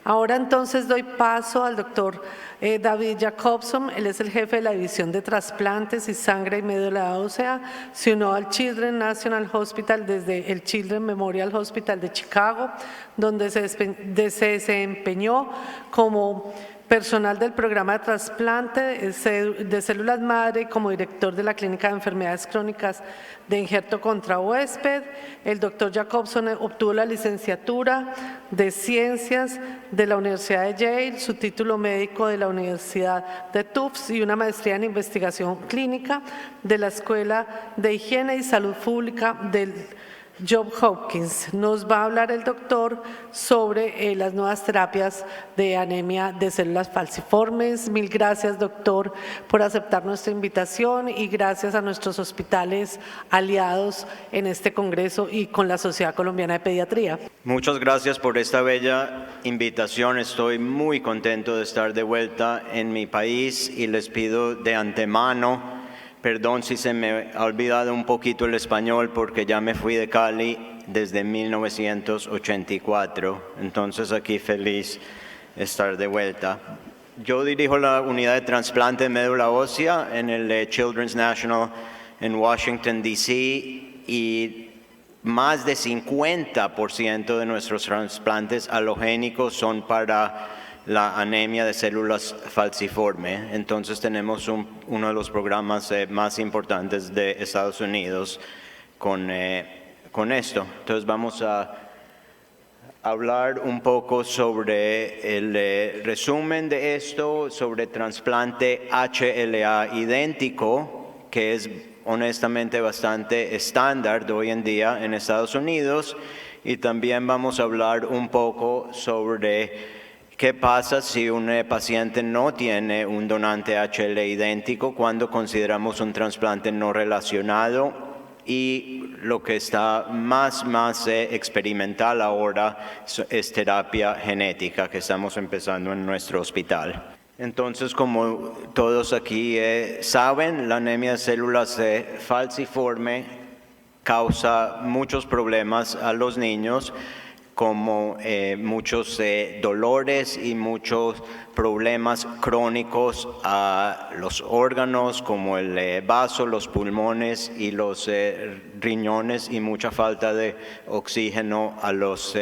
Ahora entonces doy paso al doctor David Jacobson. Él es el jefe de la División de Trasplantes y Sangre y Médula Ósea. Se unió al Children's National Hospital desde el Children's Memorial Hospital de Chicago, donde se desempeñó como personal del programa de trasplante de células madre y como director de la Clínica de Enfermedades Crónicas de Injerto contra Huésped. El doctor Jacobson obtuvo la licenciatura de Ciencias de la Universidad de Yale, su título médico de la Universidad de Tufts y una maestría en investigación clínica de la Escuela de Higiene y Salud Pública del Johns Hopkins. Nos va a hablar el doctor sobre las nuevas terapias de anemia de células falciformes. Mil gracias, doctor, por aceptar nuestra invitación y gracias a nuestros hospitales aliados en este congreso y con la Sociedad Colombiana de Pediatría. Muchas gracias por esta bella invitación. Estoy muy contento de estar de vuelta en mi país y les pido de antemano perdón si se me ha olvidado un poquito el español porque ya me fui de Cali desde 1984, entonces aquí feliz de estar de vuelta. Yo dirijo la unidad de trasplante de médula ósea en el Children's National en Washington, D.C. y más de 50% de nuestros trasplantes halogénicos son para la anemia de células falciforme. Entonces tenemos uno de los programas más importantes de Estados Unidos con esto. Entonces vamos a hablar un poco sobre el resumen de esto, sobre trasplante HLA idéntico, que es honestamente bastante estándar de hoy en día en Estados Unidos, y también vamos a hablar un poco sobre ¿qué pasa si un paciente no tiene un donante HLA idéntico cuando consideramos un trasplante no relacionado? Y lo que está más experimental ahora es terapia genética que estamos empezando en nuestro hospital. Entonces, como todos aquí saben, la anemia de células falciforme causa muchos problemas a los niños, como muchos dolores y muchos problemas crónicos a los órganos como el vaso, los pulmones y los riñones y mucha falta de oxígeno a los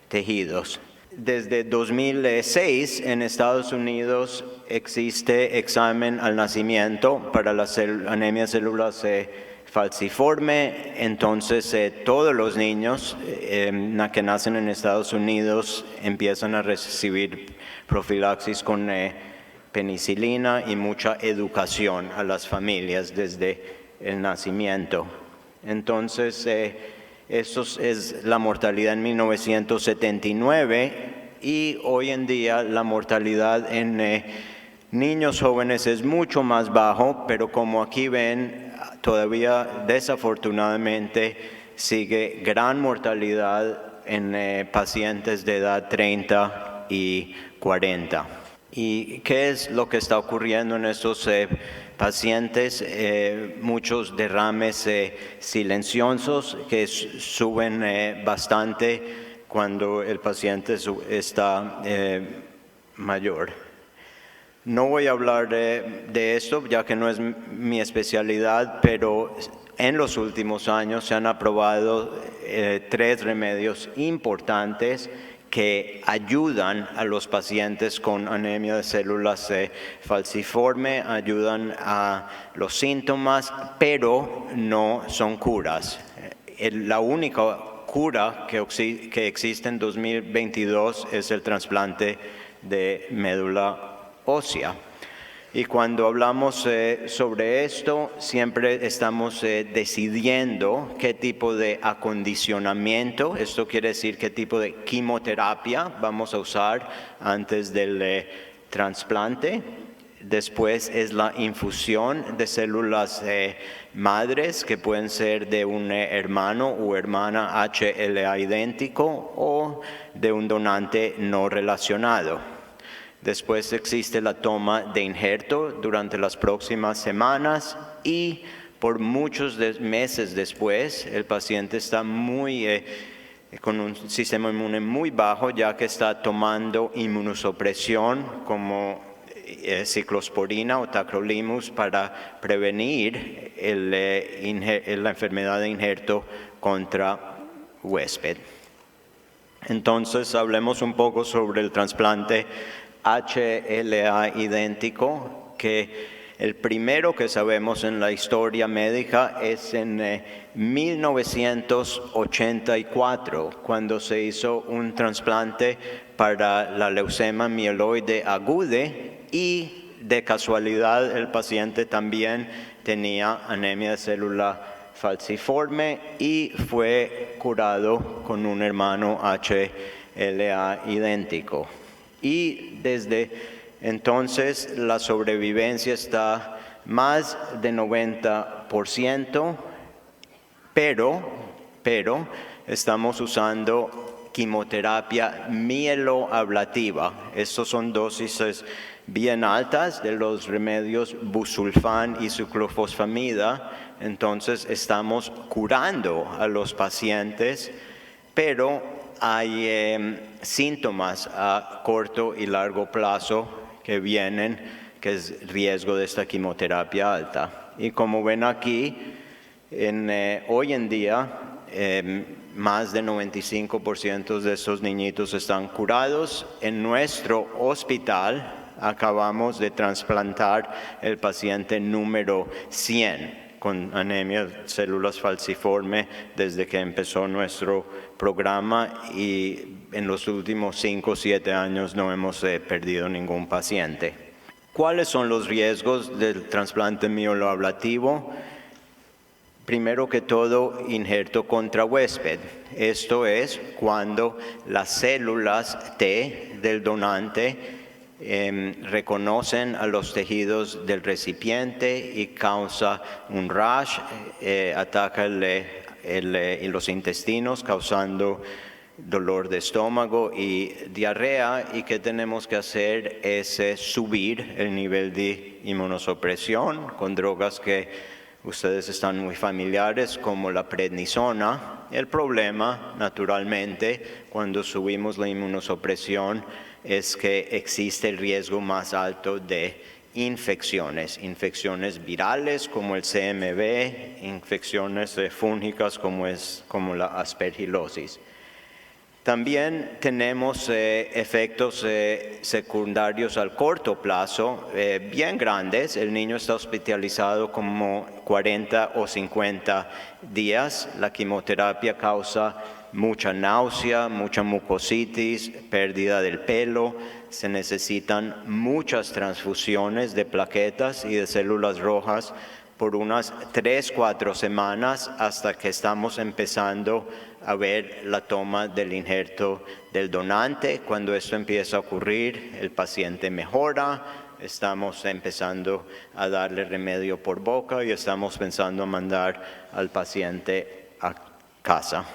tejidos. Desde 2006 en Estados Unidos existe examen al nacimiento para la anemia de células falciforme, entonces todos los niños que nacen en Estados Unidos empiezan a recibir profilaxis con penicilina y mucha educación a las familias desde el nacimiento. Entonces, eso es la mortalidad en 1979 y hoy en día la mortalidad en niños jóvenes es mucho más bajo, pero como aquí ven, todavía desafortunadamente sigue gran mortalidad en pacientes de edad 30 y 40. ¿Y qué es lo que está ocurriendo en estos pacientes? Muchos derrames silenciosos que suben bastante cuando el paciente está mayor. No voy a hablar de esto, ya que no es mi especialidad, pero en los últimos años se han aprobado 3 remedios importantes que ayudan a los pacientes con anemia de células falciforme, ayudan a los síntomas, pero no son curas. La única cura que existe en 2022 es el trasplante de médula ósea. Y cuando hablamos sobre esto, siempre estamos decidiendo qué tipo de acondicionamiento, esto quiere decir qué tipo de quimioterapia vamos a usar antes del trasplante. Después es la infusión de células madres que pueden ser de un hermano o hermana HLA idéntico o de un donante no relacionado. Después existe la toma de injerto durante las próximas semanas y por muchos meses después el paciente está muy con un sistema inmune muy bajo, ya que está tomando inmunosupresión como ciclosporina o tacrolimus para prevenir la enfermedad de injerto contra huésped. Entonces, hablemos un poco sobre el trasplante HLA idéntico, que el primero que sabemos en la historia médica es en 1984, cuando se hizo un trasplante para la leucemia mieloide aguda y de casualidad el paciente también tenía anemia de célula falciforme y fue curado con un hermano HLA idéntico. Y desde entonces la sobrevivencia está más de 90%, pero estamos usando quimioterapia mieloablativa. Estas son dosis bien altas de los remedios busulfán y ciclofosfamida. Entonces estamos curando a los pacientes, pero hay síntomas a corto y largo plazo que vienen, que es riesgo de esta quimioterapia alta. Y como ven aquí, hoy en día, más del 95% de estos niñitos están curados. En nuestro hospital acabamos de trasplantar el paciente número 100 con anemia de células falciforme desde que empezó nuestro programa, y en los últimos 5 o 7 años no hemos perdido ningún paciente. ¿Cuáles son los riesgos del trasplante mieloablativo? Primero que todo, injerto contra huésped. Esto es cuando las células T del donante reconocen a los tejidos del recipiente y causa un rash, ataca los intestinos causando dolor de estómago y diarrea, y que tenemos que hacer es subir el nivel de inmunosupresión con drogas que ustedes están muy familiares, como la prednisona. El problema, naturalmente, cuando subimos la inmunosupresión es que existe el riesgo más alto de infecciones virales como el CMV, infecciones fúngicas como la aspergilosis. También tenemos efectos secundarios al corto plazo bien grandes. El niño está hospitalizado como 40 o 50 días. La quimioterapia causa mucha náusea, mucha mucositis, pérdida del pelo. Se necesitan muchas transfusiones de plaquetas y de células rojas por unas 3-4 semanas hasta que estamos empezando a ver la toma del injerto del donante. Cuando esto empieza a ocurrir, el paciente mejora, estamos empezando a darle remedio por boca y estamos pensando en mandar al paciente a casa.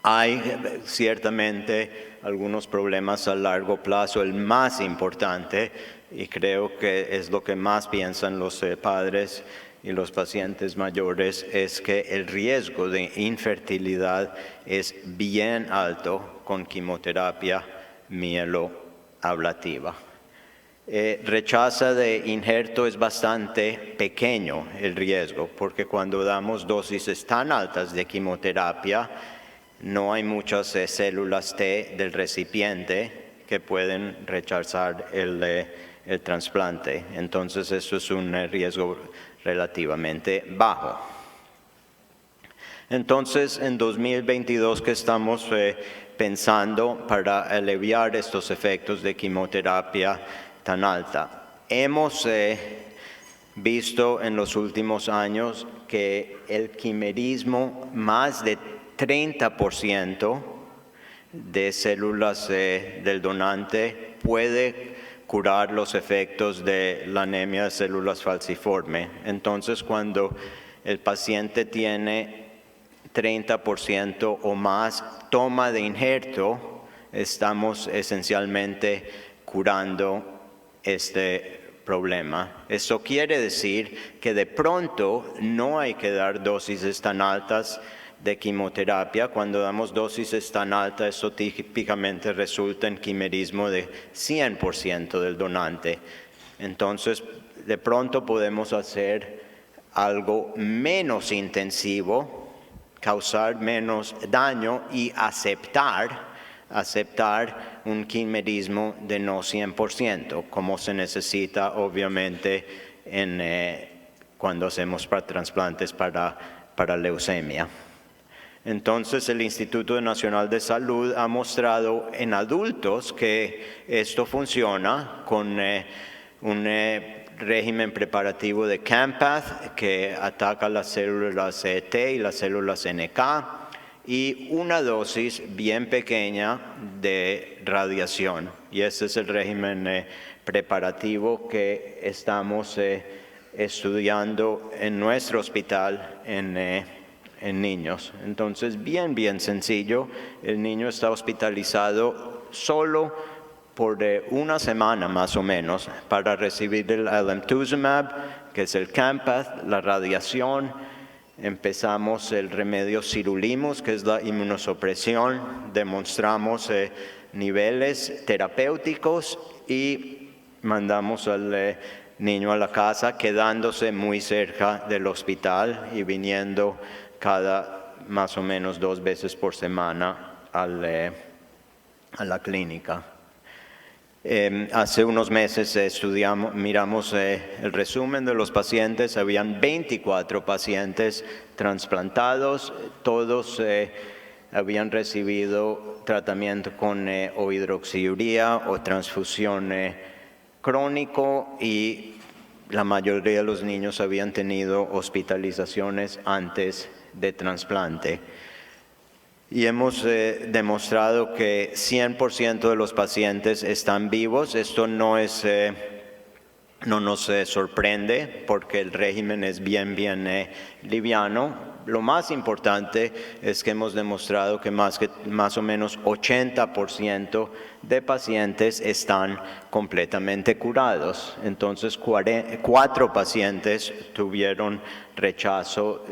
Hay ciertamente algunos problemas a largo plazo. El más importante, y creo que es lo que más piensan los padres y los pacientes mayores, es que el riesgo de infertilidad es bien alto con quimioterapia mieloablativa. Rechazo de injerto es bastante pequeño el riesgo, porque cuando damos dosis tan altas de quimioterapia, no hay muchas células T del recipiente que pueden rechazar el trasplante. Entonces, eso es un riesgo relativamente bajo. Entonces, en 2022, ¿qué estamos pensando para aliviar estos efectos de quimioterapia tan alta? Hemos visto en los últimos años que el quimerismo, más de 30% de células del donante puede curar los efectos de la anemia de células falciforme. Entonces, cuando el paciente tiene 30% o más toma de injerto, estamos esencialmente curando este problema. Eso quiere decir que de pronto no hay que dar dosis tan altas de quimioterapia. Cuando damos dosis tan altas, esto típicamente resulta en quimerismo de 100% del donante. Entonces, de pronto podemos hacer algo menos intensivo, causar menos daño y aceptar un quimerismo de no 100%, como se necesita obviamente cuando hacemos trasplantes para leucemia. Entonces, el Instituto Nacional de Salud ha mostrado en adultos que esto funciona con un régimen preparativo de Campath que ataca las células T y las células NK y una dosis bien pequeña de radiación. Y ese es el régimen preparativo que estamos estudiando en nuestro hospital en niños. Entonces, bien sencillo. El niño está hospitalizado solo por una semana más o menos para recibir el alemtuzumab, que es el Campath, la radiación. Empezamos el remedio sirolimus, que es la inmunosupresión. Demostramos niveles terapéuticos y mandamos al niño a la casa, quedándose muy cerca del hospital y viniendo cada más o menos 2 veces por semana a la clínica. Hace unos meses miramos el resumen de los pacientes. Habían 24 pacientes trasplantados, todos habían recibido tratamiento con o hidroxiurea o transfusión crónico y la mayoría de los niños habían tenido hospitalizaciones antes de trasplante. Y hemos demostrado que 100% de los pacientes están vivos. Esto no nos sorprende porque el régimen es bien liviano. Lo más importante es que hemos demostrado que más o menos 80% de pacientes están completamente curados. Entonces, 4 pacientes tuvieron rechazo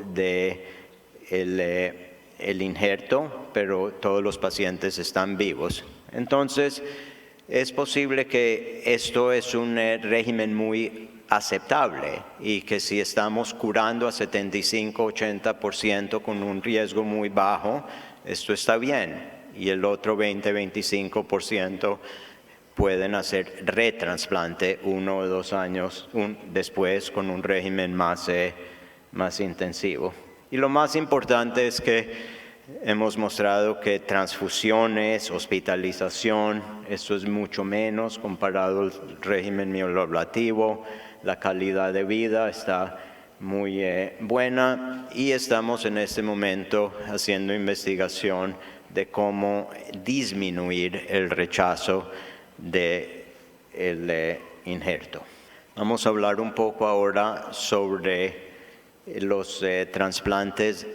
el injerto, pero todos los pacientes están vivos. Entonces, es posible que esto es un régimen muy aceptable y que si estamos curando a 75-80% con un riesgo muy bajo, esto está bien. Y el otro 20-25% pueden hacer retrasplante 1 o 2 años después con un régimen más intensivo. Y lo más importante es que hemos mostrado que transfusiones, hospitalización, esto es mucho menos comparado al régimen mieloablativo. La calidad de vida está muy buena y estamos en este momento haciendo investigación de cómo disminuir el rechazo del injerto. Vamos a hablar un poco ahora sobre los trasplantes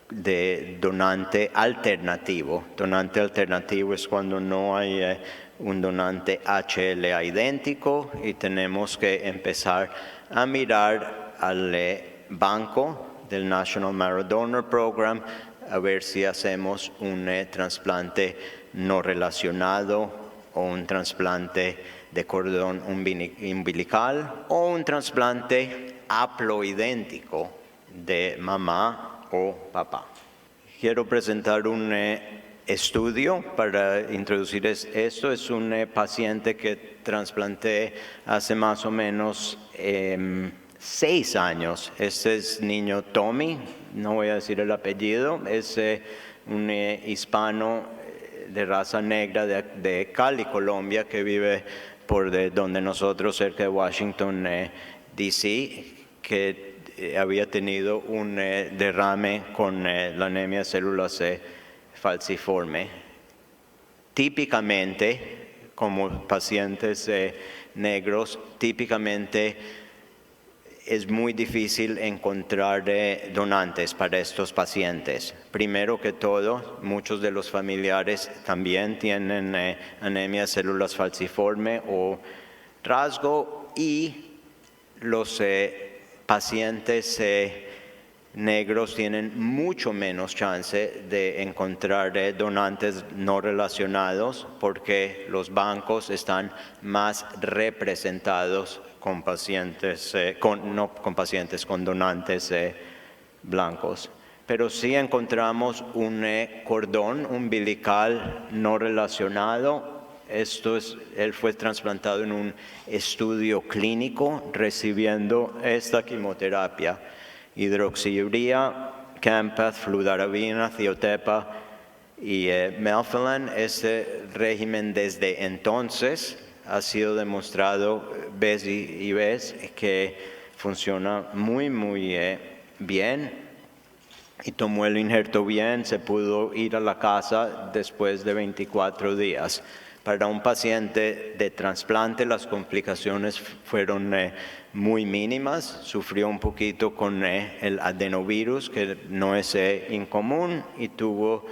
de donante alternativo. Donante alternativo es cuando no hay un donante HLA idéntico y tenemos que empezar a mirar al banco del National Marrow Donor Program a ver si hacemos un trasplante no relacionado o un trasplante de cordón umbilical o un trasplante haploidéntico de mamá o papá. Quiero presentar un estudio para introducir esto. Es un paciente que trasplanté hace más o menos 6 años. Este es niño Tommy, no voy a decir el apellido, es un hispano de raza negra de Cali, Colombia, que vive por donde nosotros, cerca de Washington, D.C., que había tenido un derrame con la anemia de células falciforme. Típicamente, como pacientes negros, típicamente es muy difícil encontrar donantes para estos pacientes. Primero que todo, muchos de los familiares también tienen anemia de células falciforme o rasgo y los pacientes negros tienen mucho menos chance de encontrar donantes no relacionados porque los bancos están más representados con pacientes, con donantes blancos. Pero sí encontramos un cordón umbilical no relacionado. Él fue trasplantado en un estudio clínico recibiendo esta quimioterapia: hidroxiurea, Campath, fludarabina, thiotepa y melphalan. Este régimen desde entonces ha sido demostrado vez y vez que funciona muy bien, y tomó el injerto bien, se pudo ir a la casa después de 24 días. Para un paciente de trasplante las complicaciones fueron muy mínimas. Sufrió un poquito con el adenovirus, que no es incomún, y tuvo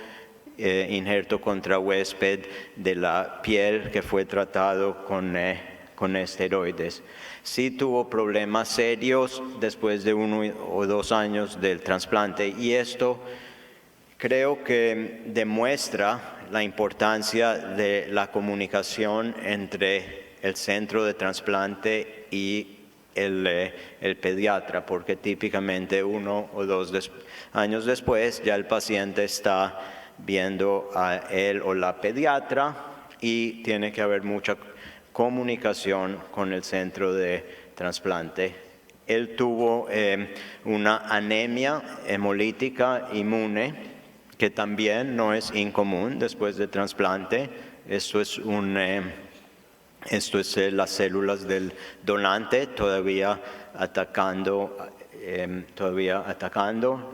injerto contra huésped de la piel que fue tratado con esteroides. Sí tuvo problemas serios después de 1 o 2 años del trasplante, y esto creo que demuestra la importancia de la comunicación entre el centro de trasplante y el pediatra, porque típicamente 1 o 2 años después ya el paciente está viendo a él o la pediatra, y tiene que haber mucha comunicación con el centro de trasplante. Él tuvo una anemia hemolítica inmune, que también no es incomún después del trasplante. Esto es las células del donante todavía atacando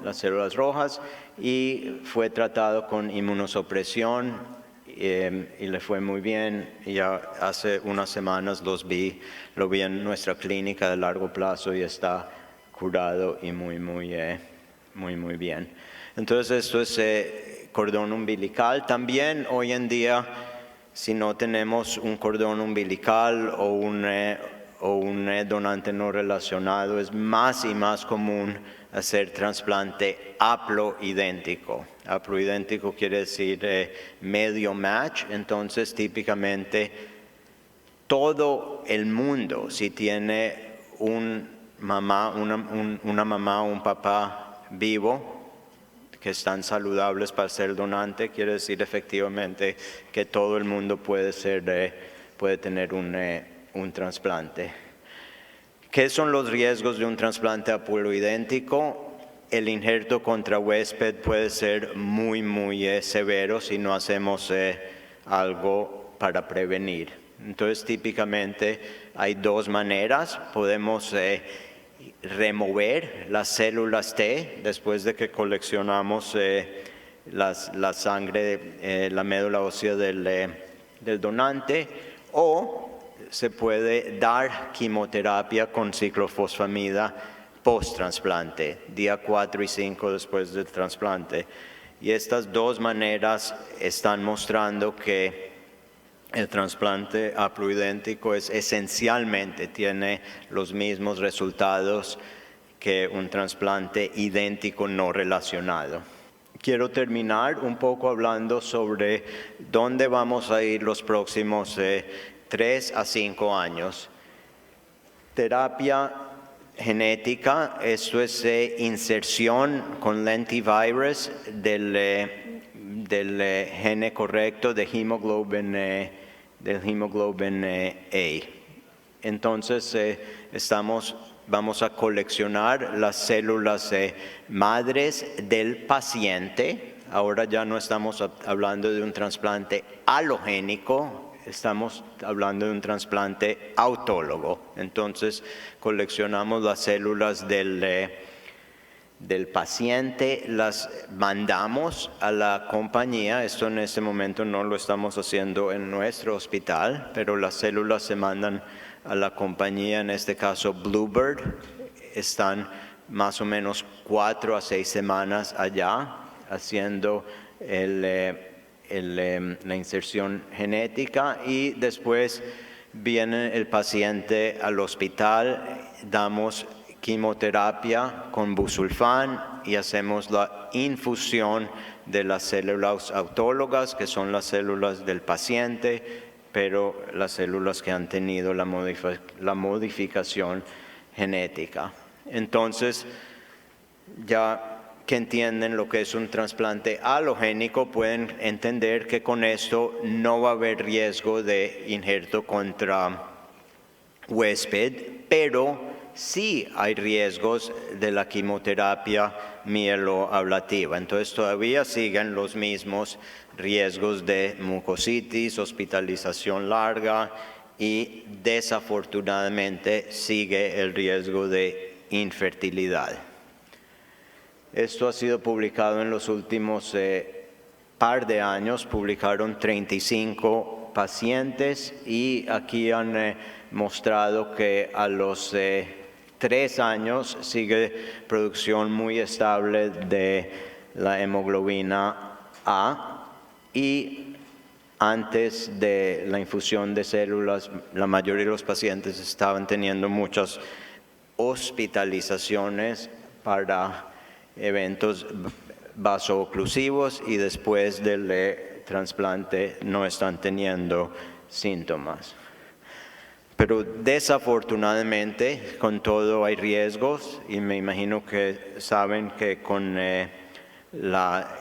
las células rojas, y fue tratado con inmunosupresión y le fue muy bien. Ya hace unas semanas lo vi en nuestra clínica de largo plazo y está curado y muy bien. Entonces esto es cordón umbilical. También hoy en día, si no tenemos un cordón umbilical o un donante no relacionado, es más y más común hacer trasplante haploidéntico. Haploidéntico quiere decir medio match. Entonces típicamente todo el mundo, si tiene una mamá o un papá vivo que están saludables para ser donante, quiere decir efectivamente que todo el mundo puede tener un trasplante. ¿Qué son los riesgos de un trasplante haploidéntico? El injerto contra huésped puede ser muy severo si no hacemos algo para prevenir. Entonces típicamente hay 2 maneras. Podemos remover las células T después de que coleccionamos la sangre, la médula ósea del donante, o se puede dar quimioterapia con ciclofosfamida post-trasplante, día 4 y 5 después del trasplante. Y estas 2 maneras están mostrando que el trasplante haploidéntico tiene los mismos resultados que un trasplante idéntico no relacionado. Quiero terminar un poco hablando sobre dónde vamos a ir los próximos 3 a 5 años. Terapia genética, esto es inserción con lentivirus del gene correcto de del hemoglobin A. Entonces vamos a coleccionar las células madres del paciente. Ahora ya no estamos hablando de un trasplante alogénico, estamos hablando de un trasplante autólogo. Entonces coleccionamos las células del paciente, las mandamos a la compañía. Esto en este momento no lo estamos haciendo en nuestro hospital, pero las células se mandan a la compañía, en este caso Bluebird. Están más o menos 4 a 6 semanas allá haciendo la inserción genética, y después viene el paciente al hospital, damos quimioterapia con busulfán y hacemos la infusión de las células autólogas, que son las células del paciente, pero las células que han tenido la modificación genética. Entonces, ya que entienden lo que es un trasplante halogénico, pueden entender que con esto no va a haber riesgo de injerto contra huésped, pero sí hay riesgos de la quimioterapia mieloablativa. Entonces todavía siguen los mismos riesgos de mucositis, hospitalización larga y desafortunadamente sigue el riesgo de infertilidad. Esto ha sido publicado en los últimos par de años, publicaron 35 pacientes y aquí han mostrado que a los 3 años sigue producción muy estable de la hemoglobina A y antes de la infusión de células, la mayoría de los pacientes estaban teniendo muchas hospitalizaciones para eventos vasooclusivos y después del trasplante no están teniendo síntomas. Pero desafortunadamente con todo hay riesgos y me imagino que saben que con la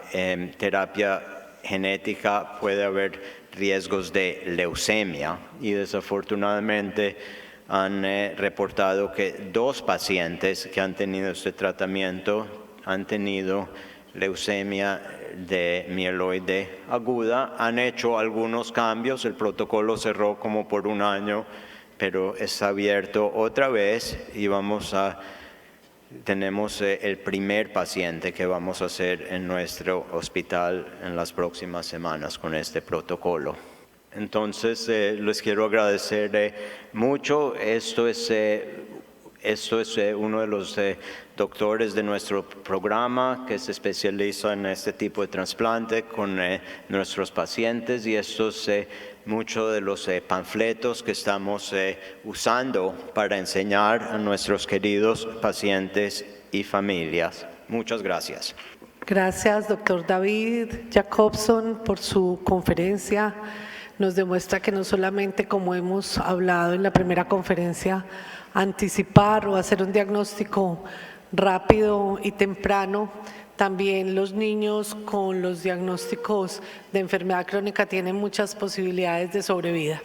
terapia genética puede haber riesgos de leucemia y desafortunadamente han reportado que 2 pacientes que han tenido este tratamiento han tenido leucemia de mieloide aguda, han hecho algunos cambios, el protocolo cerró como por 1 año, pero está abierto otra vez y tenemos el primer paciente que vamos a hacer en nuestro hospital en las próximas semanas con este protocolo. Entonces, les quiero agradecer mucho. Esto es uno de los doctores de nuestro programa que se especializa en este tipo de trasplante con nuestros pacientes y estos muchos de los panfletos que estamos usando para enseñar a nuestros queridos pacientes y familias. Muchas gracias. Gracias, doctor David Jacobson, por su conferencia. Nos demuestra que no solamente, como hemos hablado en la primera conferencia, anticipar o hacer un diagnóstico rápido y temprano, también los niños con los diagnósticos de enfermedad crónica tienen muchas posibilidades de sobrevida.